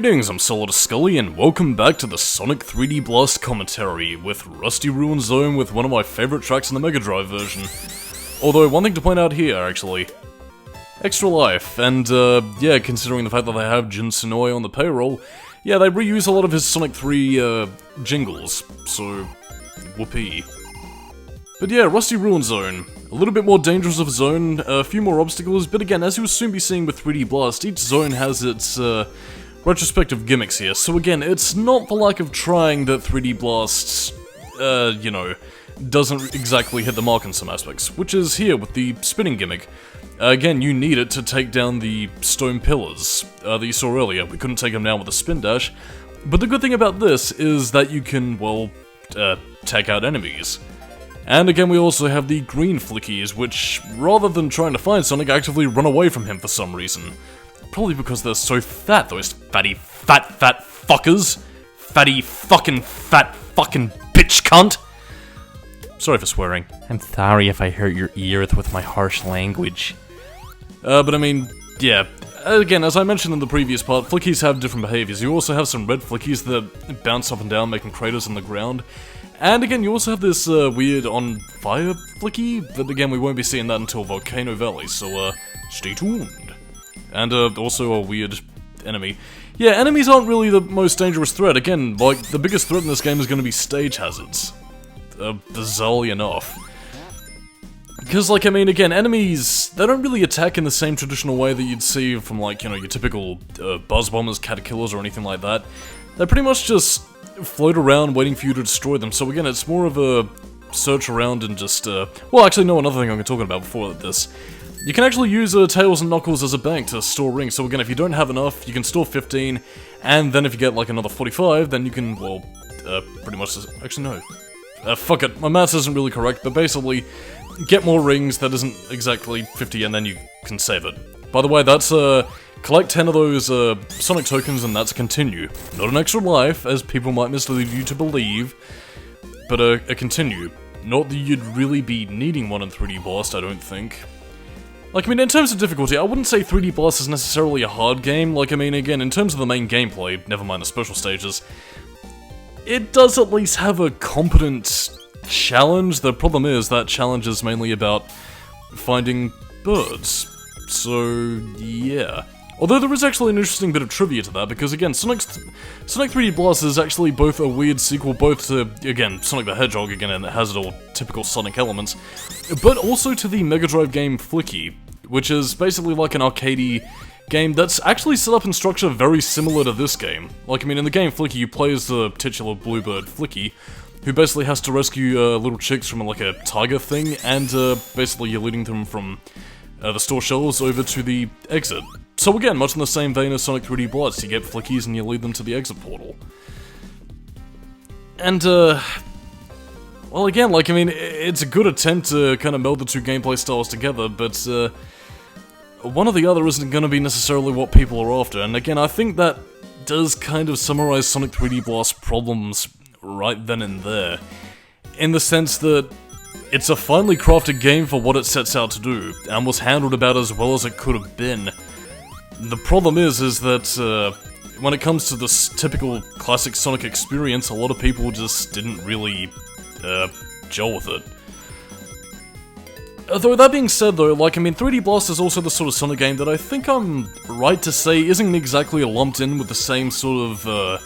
Greetings, I'm Solidus-Skully, and welcome back to the Sonic 3D Blast commentary with Rusty Ruin Zone with one of my favourite tracks in the Mega Drive version. Although, one thing to point out here, actually. Extra Life, and yeah, considering the fact that they have Jin Tsunoi on the payroll, yeah, they reuse a lot of his Sonic 3 jingles, so whoopee. But yeah, Rusty Ruin Zone. A little bit more dangerous of a zone, a few more obstacles, but again, as you'll soon be seeing with 3D Blast, each zone has its retrospective gimmicks here. So again, it's not for lack of trying that 3D Blast, you know, doesn't exactly hit the mark in some aspects, which is here with the spinning gimmick. Again, you need it to take down the stone pillars that you saw earlier. We couldn't take them down with a spin dash, but the good thing about this is that you can, well, take out enemies. And again, we also have the green flickies, which, rather than trying to find Sonic, actively run away from him for some reason. Probably because they're so fat, those fatty, fat fuckers. Fatty fucking bitch cunt! Sorry for swearing. I'm sorry if I hurt your ears with my harsh language. But I mean, yeah. Again, as I mentioned in the previous part, flickies have different behaviors. You also have some red flickies that bounce up and down, making craters in the ground. And again, you also have this weird on-fire flicky, but again, we won't be seeing that until Volcano Valley, so stay tuned. And also a weird enemy. Yeah, enemies aren't really the most dangerous threat. Again, like, the biggest threat in this game is going to be stage hazards. Bizarrely enough. Because, like, I mean, again, enemies, they don't really attack in the same traditional way that you'd see from, like, you know, your typical Buzz Bombers, Caterkillers, or anything like that. They pretty much just float around waiting for you to destroy them, so again, it's more of a search around and just, well, actually, no, another thing I'm talking about before this. You can actually use Tails and Knuckles as a bank to store rings, so again, if you don't have enough, you can store 15, and then if you get, like, another 45, then you can, well, pretty much just, actually, no. Fuck it, my maths isn't really correct, but basically, get more rings, that isn't exactly 50, and then you can save it. By the way, that's, collect 10 of those, Sonic tokens, and that's a continue. Not an extra life, as people might mislead you to believe, but a continue. Not that you'd really be needing one in 3D Blast, I don't think. Like, I mean, in terms of difficulty, I wouldn't say 3D Blast is necessarily a hard game. Like, I mean, again, in terms of the main gameplay, never mind the special stages, it does at least have a competent challenge. The problem is, that challenge is mainly about finding birds. So, yeah. Although there is actually an interesting bit of trivia to that, because again, Sonic 3D Blast is actually both a weird sequel, both to, again, Sonic the Hedgehog, again, and it has all typical Sonic elements, but also to the Mega Drive game Flicky, which is basically like an arcadey game that's actually set up in structure very similar to this game. Like, I mean, in the game Flicky, you play as the titular bluebird Flicky, who basically has to rescue little chicks from, like, a tiger thing, and basically you're leading them from the store shelves over to the exit. So again, much in the same vein as Sonic 3D Blast, you get flickies and you lead them to the exit portal. And, well again, like, I mean, it's a good attempt to kind of meld the two gameplay styles together, but, one or the other isn't going to be necessarily what people are after, and again, I think that does kind of summarize Sonic 3D Blast's problems right then and there, in the sense that it's a finely crafted game for what it sets out to do, and was handled about as well as it could have been. The problem is that, when it comes to this typical classic Sonic experience, a lot of people just didn't really, gel with it. Although, that being said though, like, I mean, 3D Blast is also the sort of Sonic game that I think I'm right to say isn't exactly lumped in with the same sort of,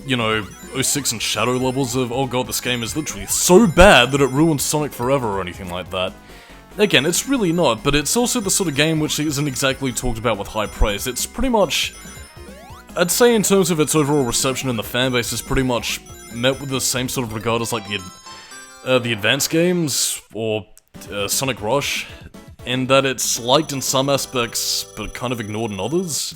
you know, 06 and Shadow levels of, oh god, this game is literally so bad that it ruined Sonic forever or anything like that. Again, it's really not, but it's also the sort of game which isn't exactly talked about with high praise. It's pretty much, I'd say in terms of its overall reception in the fanbase, is pretty much met with the same sort of regard as like the advanced games, or Sonic Rush, in that it's liked in some aspects, but kind of ignored in others.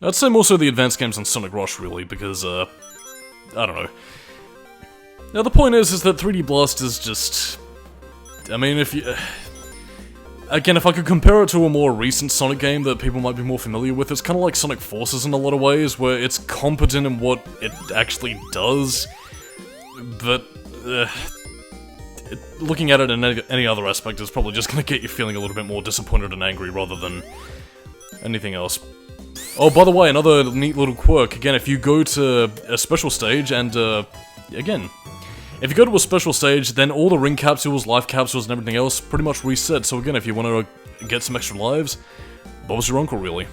I'd say more so the advanced games than Sonic Rush, really, because, I don't know. Now, the point is that 3D Blast is just, I mean, if you, again, if I could compare it to a more recent Sonic game that people might be more familiar with, it's kind of like Sonic Forces in a lot of ways, where it's competent in what it actually does, but, looking at it in any other aspect is probably just going to get you feeling a little bit more disappointed and angry rather than anything else. Oh, by the way, another neat little quirk. Again, if you go to a special stage and, again, if you go to a special stage, then all the ring capsules, life capsules, and everything else pretty much reset. So again, if you want to get some extra lives, Bob's your uncle, really.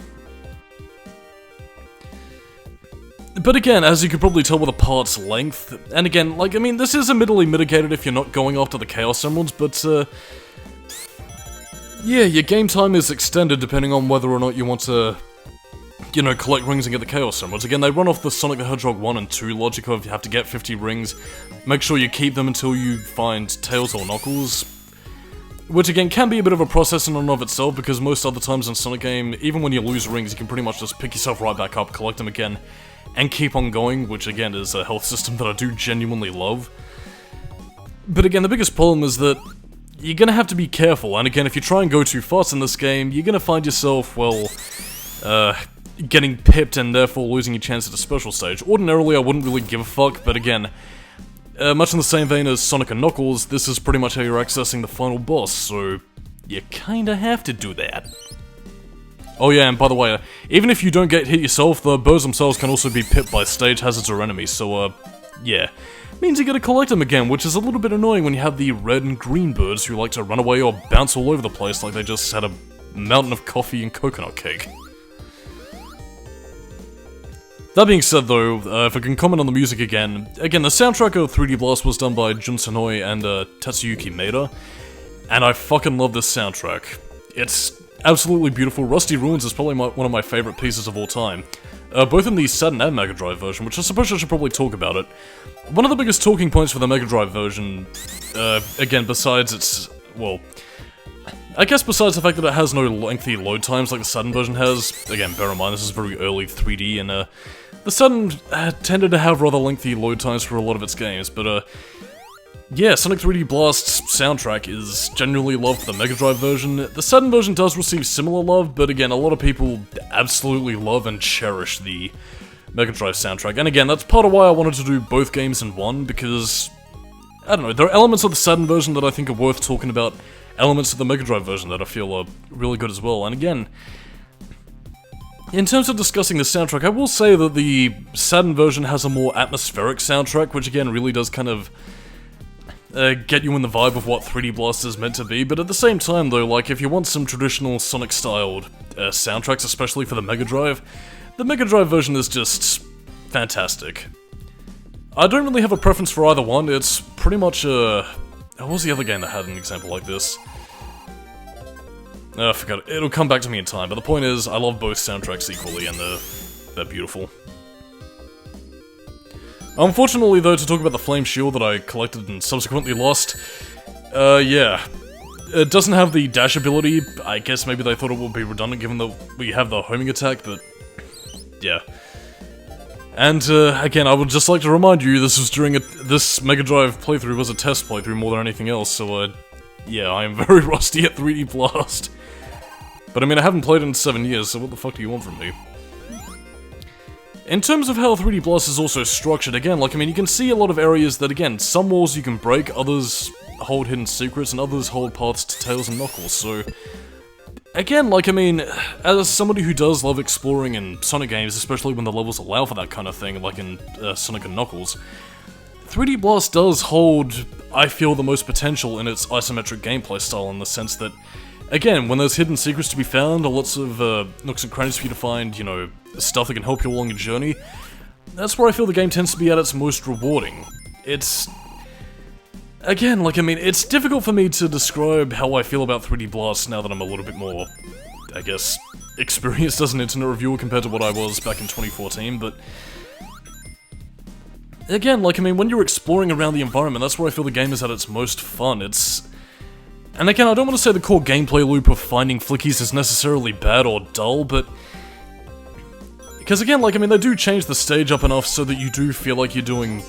But again, as you can probably tell by the part's length, and again, like, I mean, this is admittedly mitigated if you're not going after the Chaos Emeralds, but, yeah, your game time is extended depending on whether or not you want to, you know, collect rings and get the Chaos Emeralds. Again, they run off the Sonic the Hedgehog 1 and 2 logic of you have to get 50 rings, make sure you keep them until you find Tails or Knuckles, which again can be a bit of a process in and of itself, because most other times in Sonic game, even when you lose rings, you can pretty much just pick yourself right back up, collect them again, and keep on going, which again is a health system that I do genuinely love. But again, the biggest problem is that you're gonna have to be careful, and again, if you try and go too fast in this game, you're gonna find yourself, well, getting pipped and therefore losing your chance at a special stage. Ordinarily, I wouldn't really give a fuck, but again, much in the same vein as Sonic and Knuckles, this is pretty much how you're accessing the final boss, so you kinda have to do that. Oh yeah, and by the way, even if you don't get hit yourself, the birds themselves can also be pipped by stage hazards or enemies, so yeah. Means you gotta collect them again, which is a little bit annoying when you have the red and green birds who like to run away or bounce all over the place like they just had a mountain of coffee and coconut cake. That being said though, if I can comment on the music again, the soundtrack of 3D Blast was done by Jun Senoi and Tatsuyuki Maeda, and I fucking love this soundtrack. It's absolutely beautiful. Rusty Ruins is probably one of my favorite pieces of all time, both in the Saturn and Mega Drive version, which I suppose I should probably talk about it. One of the biggest talking points for the Mega Drive version, again, besides its, well, I guess besides the fact that it has no lengthy load times like the Saturn version has, again, bear in mind this is very early 3D, and the Saturn tended to have rather lengthy load times for a lot of its games, but yeah, Sonic 3D Blast's soundtrack is genuinely loved for the Mega Drive version. The Saturn version does receive similar love, but again, a lot of people absolutely love and cherish the Mega Drive soundtrack, and again, that's part of why I wanted to do both games in one, because, I don't know, there are elements of the Saturn version that I think are worth talking about, elements of the Mega Drive version that I feel are really good as well, and again, in terms of discussing the soundtrack, I will say that the Saturn version has a more atmospheric soundtrack, which again really does kind of get you in the vibe of what 3D Blast is meant to be, but at the same time though, like, if you want some traditional Sonic-styled soundtracks, especially for the Mega Drive version is just fantastic. I don't really have a preference for either one, it's pretty much what was the other game that had an example like this? I forgot it. It'll come back to me in time, but the point is, I love both soundtracks equally, and they're beautiful. Unfortunately, though, to talk about the Flame Shield that I collected and subsequently lost, yeah. It doesn't have the dash ability. I guess maybe they thought it would be redundant given that we have the homing attack, but yeah. And, again, I would just like to remind you, this was during this Mega Drive playthrough was a test playthrough more than anything else, so, yeah, I am very rusty at 3D Blast. But I mean, I haven't played it in 7 years, so what the fuck do you want from me? In terms of how 3D Blast is also structured, again, like, I mean, you can see a lot of areas that, again, some walls you can break, others hold hidden secrets, and others hold paths to Tails and Knuckles, so again, like, I mean, as somebody who does love exploring in Sonic games, especially when the levels allow for that kind of thing, like in Sonic and Knuckles, 3D Blast does hold, I feel, the most potential in its isometric gameplay style, in the sense that, again, when there's hidden secrets to be found, or lots of nooks and crannies for you to find, you know, stuff that can help you along your journey, that's where I feel the game tends to be at its most rewarding. It's... Again, like, I mean, it's difficult for me to describe how I feel about 3D Blast now that I'm a little bit more, I guess, experienced as an internet reviewer compared to what I was back in 2014, but... Again, like, I mean, when you're exploring around the environment, that's where I feel the game is at its most fun. It's... And again, I don't want to say the core gameplay loop of finding flickies is necessarily bad or dull, but... Because again, like, I mean, they do change the stage up enough so that you do feel like you're doing,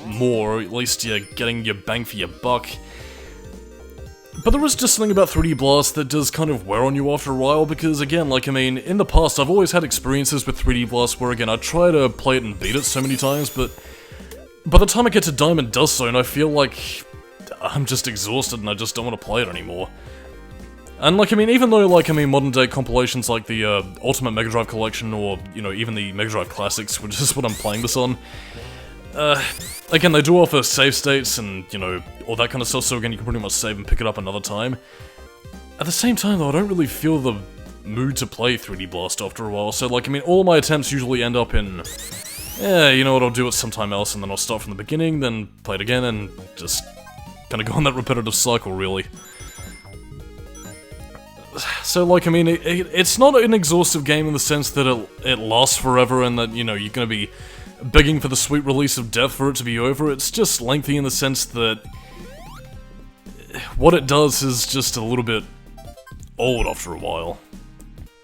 more, or at least you're getting your bang for your buck. But there is just something about 3D Blast that does kind of wear on you after a while, because again, like, I mean, in the past I've always had experiences with 3D Blast where, again, I try to play it and beat it so many times, but by the time I get to Diamond Dust Zone, I feel like I'm just exhausted and I just don't want to play it anymore. And, like, I mean, even though, like, I mean, modern-day compilations like the Ultimate Mega Drive Collection, or, you know, even the Mega Drive Classics, which is what I'm playing this on, again, they do offer save states and, you know, all that kind of stuff, so again, you can pretty much save and pick it up another time. At the same time, though, I don't really feel the mood to play 3D Blast after a while, so, like, I mean, all my attempts usually end up in, yeah, you know what, I'll do it sometime else, and then I'll start from the beginning, then play it again, and just kind of go on that repetitive cycle, really. So, like, I mean, it's not an exhaustive game in the sense that it lasts forever and that, you know, you're gonna be begging for the sweet release of death for it to be over. It's just lengthy in the sense that what it does is just a little bit old after a while.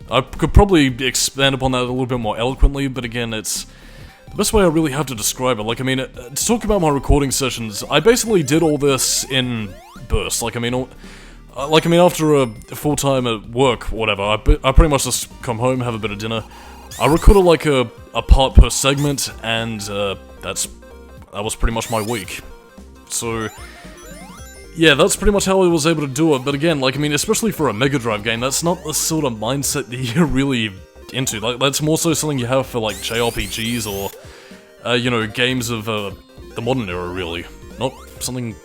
I could probably expand upon that a little bit more eloquently, but again, it's the best way I really have to describe it. Like, I mean, to talk about my recording sessions, I basically did all this in bursts. Like, I mean, after a full-time at work, or whatever, I pretty much just come home, have a bit of dinner. I recorded like a part per segment, and that was pretty much my week. So, yeah, that's pretty much how I was able to do it. But again, like, I mean, especially for a Mega Drive game, that's not the sort of mindset that you're really into. Like, that's more so something you have for like JRPGs or, you know, games of the modern era, really. Not something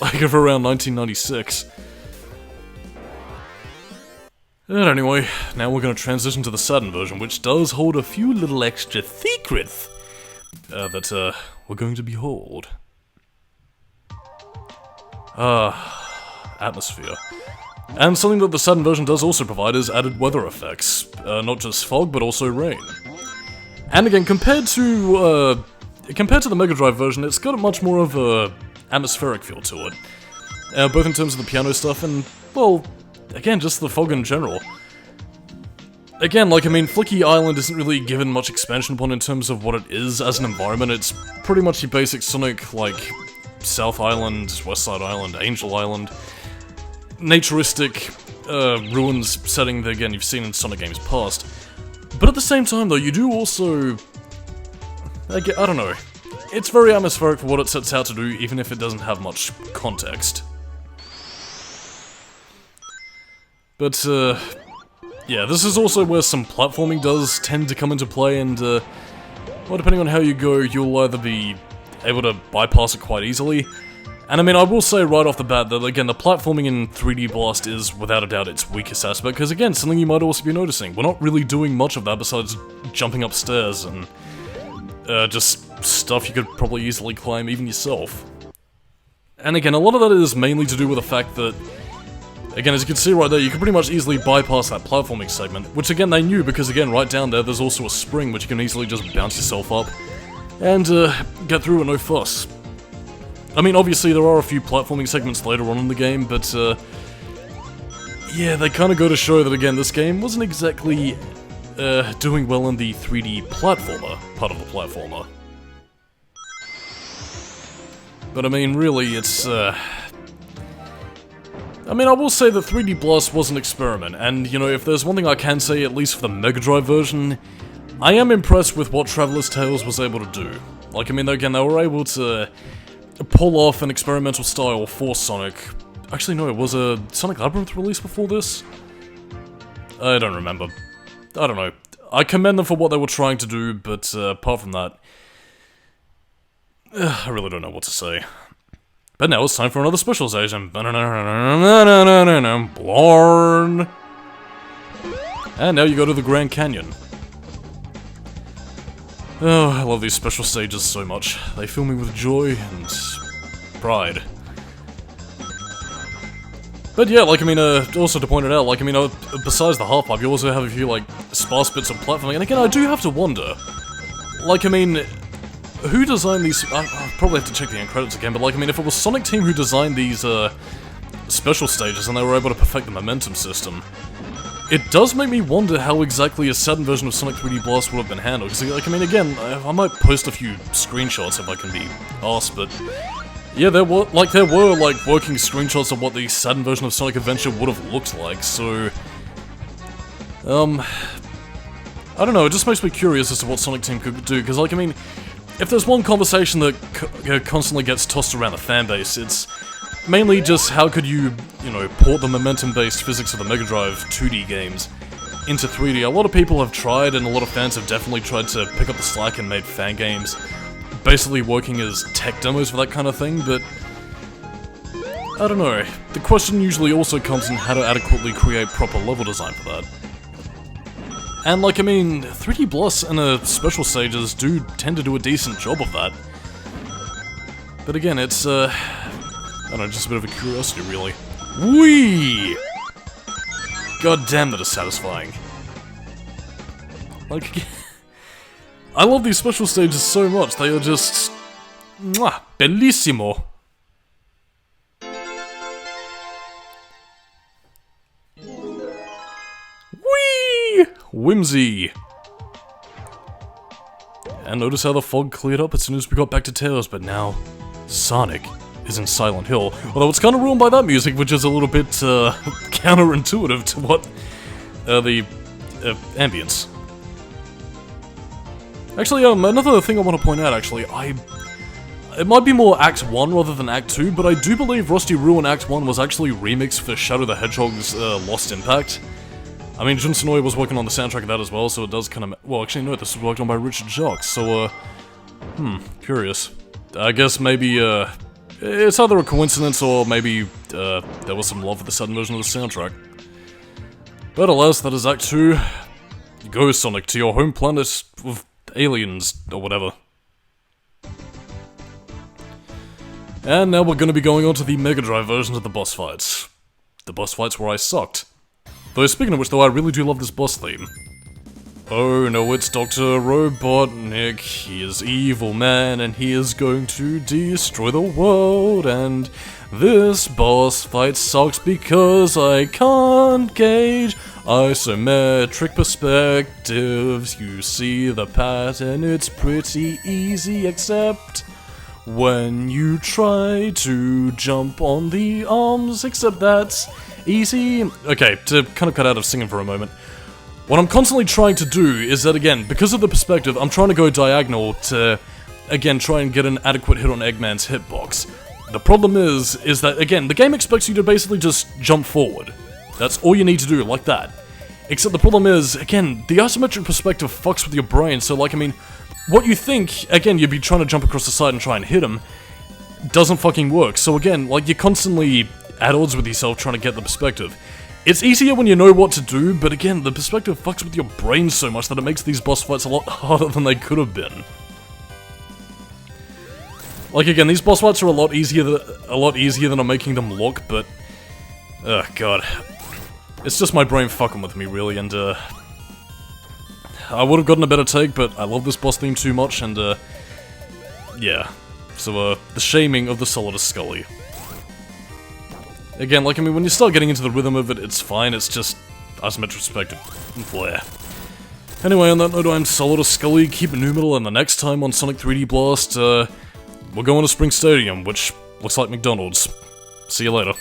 like of around 1996. But anyway, now we're going to transition to the Saturn version, which does hold a few little extra secrets that we're going to behold. Atmosphere. And something that the Saturn version does also provide is added weather effects. Not just fog, but also rain. And again, compared to the Mega Drive version, it's got a much more of a atmospheric feel to it. Both in terms of the piano stuff and, well, again, just the fog in general. Again, like, I mean, Flicky Island isn't really given much expansion upon in terms of what it is as an environment. It's pretty much your basic Sonic, like, South Island, West Side Island, Angel Island, naturistic, ruins setting that, again, you've seen in Sonic games past. But at the same time, though, you do also... I don't know. It's very atmospheric for what it sets out to do, even if it doesn't have much context. But, yeah, this is also where some platforming does tend to come into play, and, well, depending on how you go, you'll either be able to bypass it quite easily. And I mean, I will say right off the bat that, again, the platforming in 3D Blast is, without a doubt, its weakest aspect, because, again, something you might also be noticing. We're not really doing much of that besides jumping upstairs and, just stuff you could probably easily climb even yourself. And again, a lot of that is mainly to do with the fact that, again, as you can see right there, you can pretty much easily bypass that platforming segment, which again they knew because again, right down there, there's also a spring which you can easily just bounce yourself up and get through with no fuss. I mean, obviously there are a few platforming segments later on in the game, but yeah, they kind of go to show that again, this game wasn't exactly doing well in the 3D platformer part of the platformer. But I mean, really, it's I mean, I will say that 3D Blast was an experiment, and, you know, if there's one thing I can say, at least for the Mega Drive version, I am impressed with what Traveler's Tales was able to do. Like, I mean, again, they were able to pull off an experimental style for Sonic. Actually, no, it was a Sonic Labyrinth release before this? I don't remember. I don't know. I commend them for what they were trying to do, but apart from that, I really don't know what to say. But now it's time for another specialization. Blarn. And now you go to the Grand Canyon. Oh, I love these special stages so much. They fill me with joy and pride. But yeah, like, I mean, also to point it out, like, I mean, besides the half-pipe, you also have a few, like, sparse bits of platforming, and again, I do have to wonder, like, I mean, who designed these? I'll probably have to check the end credits again, but, like, I mean, if it was Sonic Team who designed these, special stages, and they were able to perfect the momentum system, it does make me wonder how exactly a Saturn version of Sonic 3D Blast would have been handled, because, like, I mean, again, I might post a few screenshots if I can be asked, but... yeah, there were working screenshots of what the Saturn version of Sonic Adventure would have looked like, so... I don't know, it just makes me curious as to what Sonic Team could do, because, like, I mean, if there's one conversation that constantly gets tossed around the fanbase, it's mainly just how could you you know, port the momentum-based physics of the Mega Drive 2D games into 3D. A lot of people have tried, and a lot of fans have definitely tried to pick up the slack and made fan games basically working as tech demos for that kind of thing, but I don't know. The question usually also comes in how to adequately create proper level design for that. And like, I mean, 3D Blast and special stages do tend to do a decent job of that. But again, it's, I don't know, just a bit of a curiosity, really. Whee! God damn, that is satisfying. Like, I love these special stages so much, they are just... mwah, bellissimo! Whee! Whimsy! And notice how the fog cleared up as soon as we got back to Tails, but now Sonic is in Silent Hill. Although it's kind of ruined by that music, which is a little bit counterintuitive to what the ambience. Actually, another thing I want to point out, actually, it might be more Act 1 rather than Act 2, but I do believe Rusty Ruin Act 1 was actually remixed for Shadow the Hedgehog's Lost Impact. I mean, Jun Sonoya was working on the soundtrack of that as well, so it does kind of... Well, actually, no, this was worked on by Richard Jacques, so, curious. I guess maybe, it's either a coincidence or maybe, there was some love for the Saturn version of the soundtrack. But alas, that is Act 2. Go, Sonic, to your home planet with aliens, or whatever. And now we're gonna be going on to the Mega Drive versions of the boss fights. The boss fights where I sucked. Though, speaking of which, though, I really do love this boss theme. Oh no, it's Dr. Robotnik. He is evil man, and he is going to destroy the world, and this boss fight sucks because I can't gauge isometric perspectives. You see the pattern, it's pretty easy, except when you try to jump on the arms, except that's easy. Okay, to kind of cut out of singing for a moment. What I'm constantly trying to do is that, again, because of the perspective, I'm trying to go diagonal to, again, try and get an adequate hit on Eggman's hitbox. The problem is that, again, the game expects you to basically just jump forward. That's all you need to do, like that. Except the problem is, again, the isometric perspective fucks with your brain, so, like, I mean, what you think, again, you'd be trying to jump across the side and try and hit him, doesn't fucking work. So again, like, you're constantly at odds with yourself trying to get the perspective. It's easier when you know what to do, but again, the perspective fucks with your brain so much that it makes these boss fights a lot harder than they could have been. Like, again, these boss fights are a lot easier than I'm making them look, but... oh, God. It's just my brain fucking with me, really, and, I would have gotten a better take, but I love this boss theme too much, and, yeah. So, the shaming of the Solidus-Skully. Again, like, I mean, when you start getting into the rhythm of it, it's fine, it's just isometric perspective and flair. Anyway, on that note, I'm Solidus-Skully, keep it numeral, and the next time on Sonic 3D Blast, we're going to Spring Stadium, which looks like McDonald's. See you later.